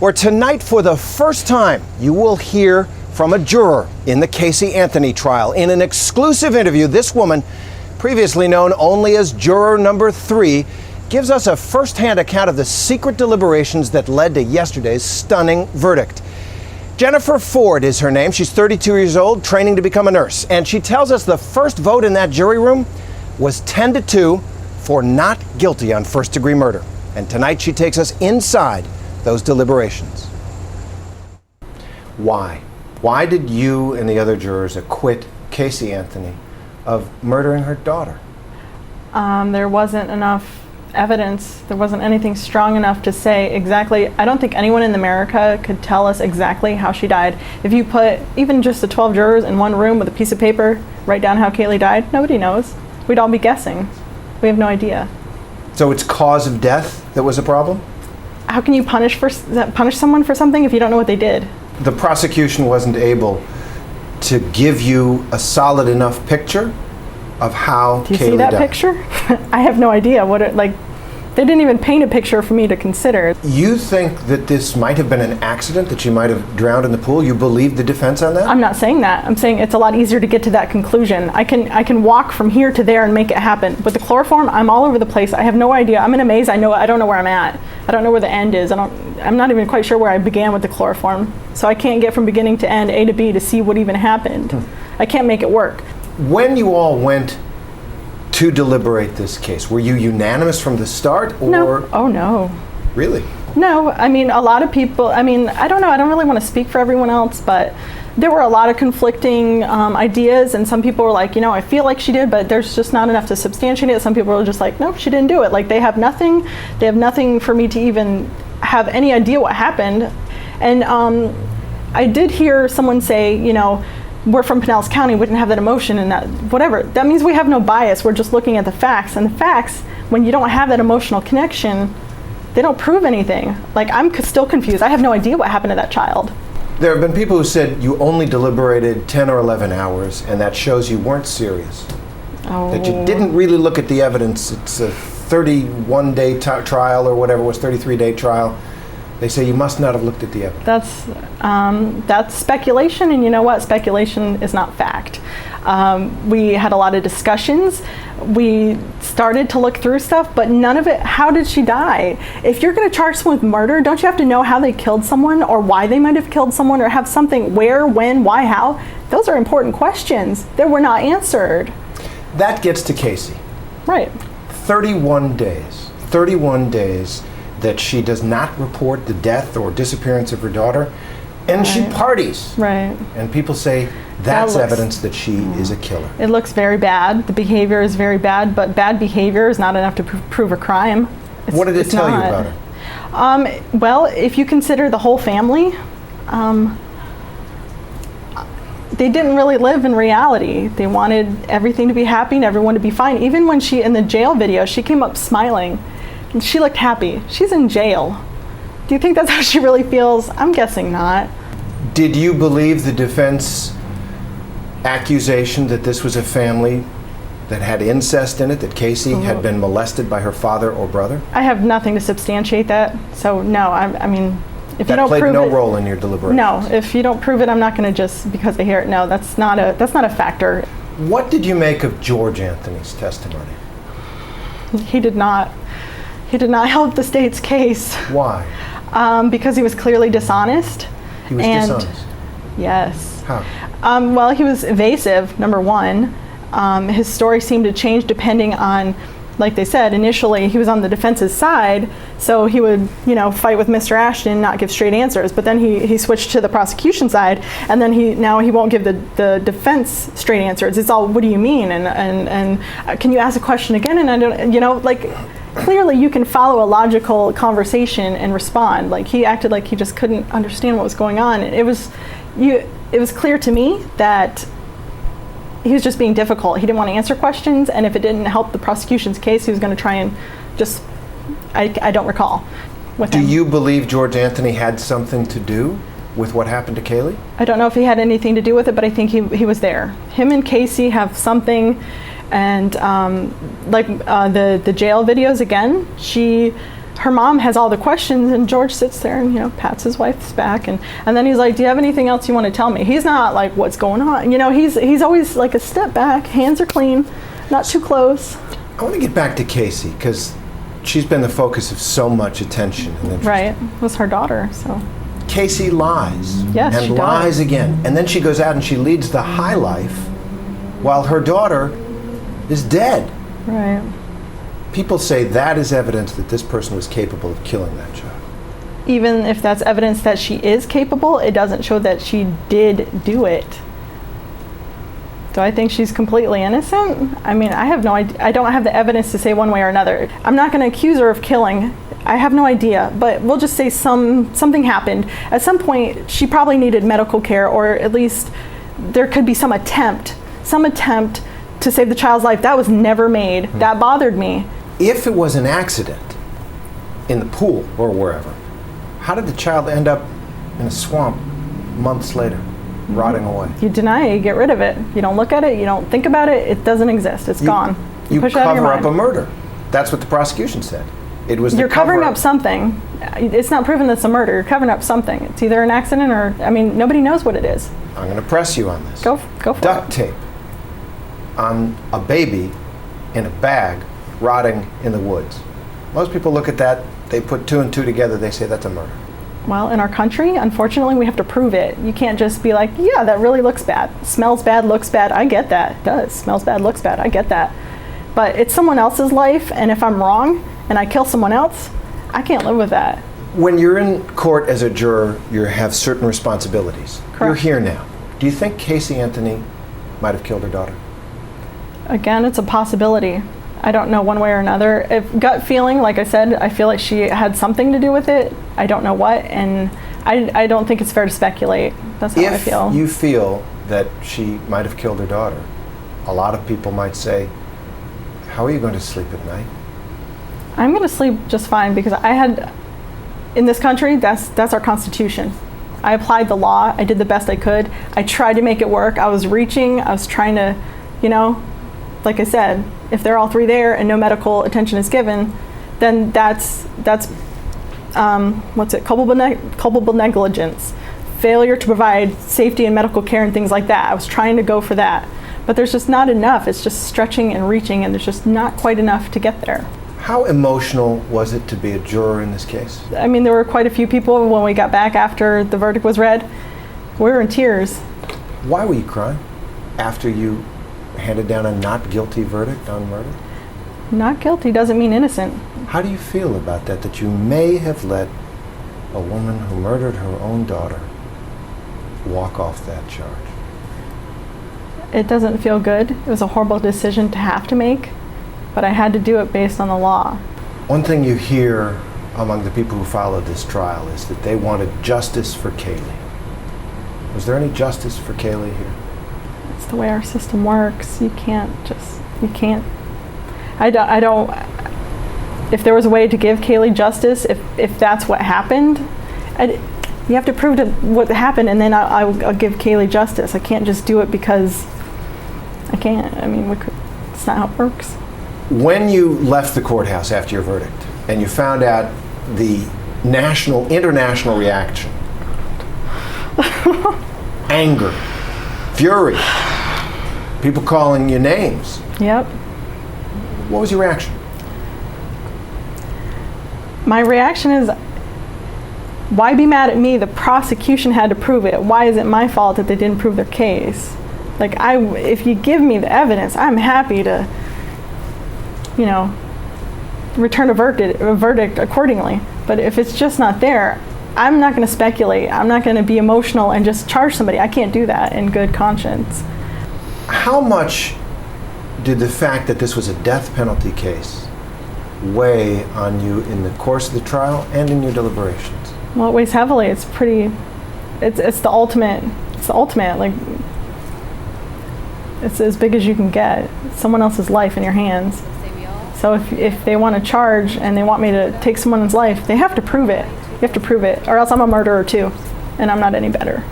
where tonight, for the first time, you will hear from a juror in the Casey Anthony trial. In an exclusive interview, this woman, previously known only as Juror number 3, gives us a first-hand account of the secret deliberations that led to yesterday's stunning verdict. Jennifer Ford is her name. She's 32 years old, training to become a nurse. And she tells us the first vote in that jury room was 10-2 for not guilty on first-degree murder. And tonight she takes us inside those deliberations. Why? Why did you and the other jurors acquit Casey Anthony of murdering her daughter? There wasn't enough evidence. There wasn't anything strong enough to say exactly. I don't think anyone in America could tell us exactly how she died. If you put even just the 12 jurors in one room with a piece of paper, write down how Kaylee died, nobody knows. We'd all be guessing. We have no idea. So it's cause of death that was a problem? How can you punish someone for something if you don't know what they did? The prosecution wasn't able to give you a solid enough picture of how Kaylee died. Do you see that picture? I have no idea what it, like, they didn't even paint a picture for me to consider. You think that this might have been an accident, that she might have drowned in the pool? You believe the defense on that? I'm not saying that. I'm saying it's a lot easier to get to that conclusion. I can walk from here to there and make it happen. With the chloroform, I'm all over the place. I have no idea. I'm in a maze. I don't know where I'm at. I don't know where the end is. I'm not even quite sure where I began with the chloroform. So I can't get from beginning to end, A to B, to see what even happened. I can't make it work. When you all went to deliberate this case, were you unanimous from the start? Or? No. Oh, no. Really? No. I mean, a lot of people, I don't know. I don't really want to speak for everyone else, but there were a lot of conflicting ideas, and some people were like, I feel like she did, but there's just not enough to substantiate it. Some people were just like, nope, she didn't do it. Like, they have nothing for me to even have any idea what happened. And I did hear someone say, we're from Pinellas County, we didn't have that emotion and that whatever. That means we have no bias. We're just looking at the facts. And the facts, when you don't have that emotional connection, they don't prove anything. Like, I'm still confused. I have no idea what happened to that child. There have been people who said you only deliberated 10 or 11 hours, and that shows you weren't serious. Oh. That you didn't really look at the evidence. It's a 31-day trial or whatever it was, 33-day trial. They say you must not have looked at the evidence. That's speculation, and you know what? Speculation is not fact. We had a lot of discussions. We started to look through stuff, but none of it, how did she die? If you're going to charge someone with murder, don't you have to know how they killed someone, or why they might have killed someone, or have something, where, when, why, how? Those are important questions that were not answered. That gets to Casey. Right. 31 days. 31 days that she does not report the death or disappearance of her daughter, and she parties. Right. And people say that's evidence that she is a killer. It looks very bad. The behavior is very bad, but bad behavior is not enough to prove a crime. What did it tell you about her? Well, if you consider the whole family, they didn't really live in reality. They wanted everything to be happy and everyone to be fine. Even when she, in the jail video, she came up smiling. She looked happy. She's in jail. Do you think that's how she really feels? I'm guessing not. Did you believe the defense accusation that this was a family that had incest in it, that Casey had been molested by her father or brother? I have nothing to substantiate that. So no, I mean, if you don't prove it. That played no role in your deliberations? No, if you don't prove it, I'm not going to just because I hear it. No, that's not a factor. What did you make of George Anthony's testimony? He did not help the state's case. Why? Because he was clearly dishonest. He was dishonest? Yes. How? Well, he was evasive, number one. His story seemed to change depending on, like they said, initially he was on the defense's side, so he would, fight with Mr. Ashton and not give straight answers. But then he switched to the prosecution side, and then now he won't give the defense straight answers. It's all, what do you mean? And can you ask a question again? And I don't, clearly you can follow a logical conversation and respond. Like, he acted like he just couldn't understand what was going on. It was clear to me that he was just being difficult. He didn't want to answer questions, and if it didn't help the prosecution's case, he was going to try and just, I don't recall with him. Do you believe George Anthony had something to do with what happened to Kaylee? I don't know if he had anything to do with it, but I think he was there. Him and Casey have something. And the jail videos, again, she her mom has all the questions, and George sits there and, pats his wife's back, and then he's like, do you have anything else you want to tell me? He's not like, what's going on? He's always like a step back, hands are clean, not too close. I want to get back to Casey, because she's been the focus of so much attention and interest. Right, it was her daughter, so. Casey lies, yes, and she lies does. Again, and then she goes out and she leads the high life while her daughter is dead. Right. People say that is evidence that this person was capable of killing that child. Even if that's evidence that she is capable, it doesn't show that she did do it. Do I think she's completely innocent? I mean, I have no idea. I don't have the evidence to say one way or another. I'm not going to accuse her of killing. I have no idea, but we'll just say something happened. At some point, she probably needed medical care, or at least there could be some attempt to save the child's life. That was never made. That bothered me. If it was an accident in the pool or wherever, how did the child end up in a swamp months later, rotting away? You deny it, you get rid of it. You don't look at it, you don't think about it, it doesn't exist. It's gone. You push it out of your cover up mind. a murder. That's what the prosecution said. It was You're covering up something. It's not proven that's a murder. You're covering up something. It's either an accident or, nobody knows what it is. I'm going to press you on this. Go for it. Duct tape on a baby in a bag rotting in the woods. Most people look at that, they put two and two together, they say that's a murder. Well, in our country, unfortunately, we have to prove it. You can't just be like, yeah, that really looks bad. Smells bad, looks bad. I get that. It does. Smells bad, looks bad. I get that. But it's someone else's life, and if I'm wrong and I kill someone else, I can't live with that. When you're in court as a juror, you have certain responsibilities. Correct. You're here now. Do you think Casey Anthony might have killed her daughter? Again, it's a possibility. I don't know one way or another. If gut feeling, like I said, I feel like she had something to do with it. I don't know what, and I don't think it's fair to speculate. That's how I feel. If you feel that she might have killed her daughter, a lot of people might say, how are you going to sleep at night? I'm going to sleep just fine, because in this country, that's our Constitution. I applied the law. I did the best I could. I tried to make it work. I was reaching. I was trying to, like I said, if they're all three there and no medical attention is given, then that's culpable negligence, failure to provide safety and medical care and things like that. I was trying to go for that, but there's just not enough. It's just stretching and reaching, and there's just not quite enough to get there. How emotional was it to be a juror in this case? There were quite a few people when we got back after the verdict was read. We were in tears. Why were you crying after you handed down a not guilty verdict on murder? Not guilty doesn't mean innocent. How do you feel about that you may have let a woman who murdered her own daughter walk off that charge? It doesn't feel good. It was a horrible decision to have to make, but I had to do it based on the law. One thing you hear among the people who followed this trial is that they wanted justice for Kaylee. Was there any justice for Kaylee here? It's the way our system works. You can't. I don't, if there was a way to give Kaylee justice, if that's what happened, you have to prove what happened, and then I'll give Kaylee justice. I can't just do it because I can't. It's not how it works. When you left the courthouse after your verdict and you found out the international reaction, anger, fury, people calling you names. Yep. What was your reaction? My reaction is, why be mad at me? The prosecution had to prove it. Why is it my fault that they didn't prove their case? If you give me the evidence, I'm happy to, return a verdict accordingly. But if it's just not there, I'm not going to speculate. I'm not going to be emotional and just charge somebody. I can't do that in good conscience. How much did the fact that this was a death penalty case weigh on you in the course of the trial and in your deliberations? Well, it weighs heavily. It's the ultimate. It's as big as you can get. It's someone else's life in your hands. So if they want to charge and they want me to take someone's life, they have to prove it. You have to prove it, or else I'm a murderer too, and I'm not any better.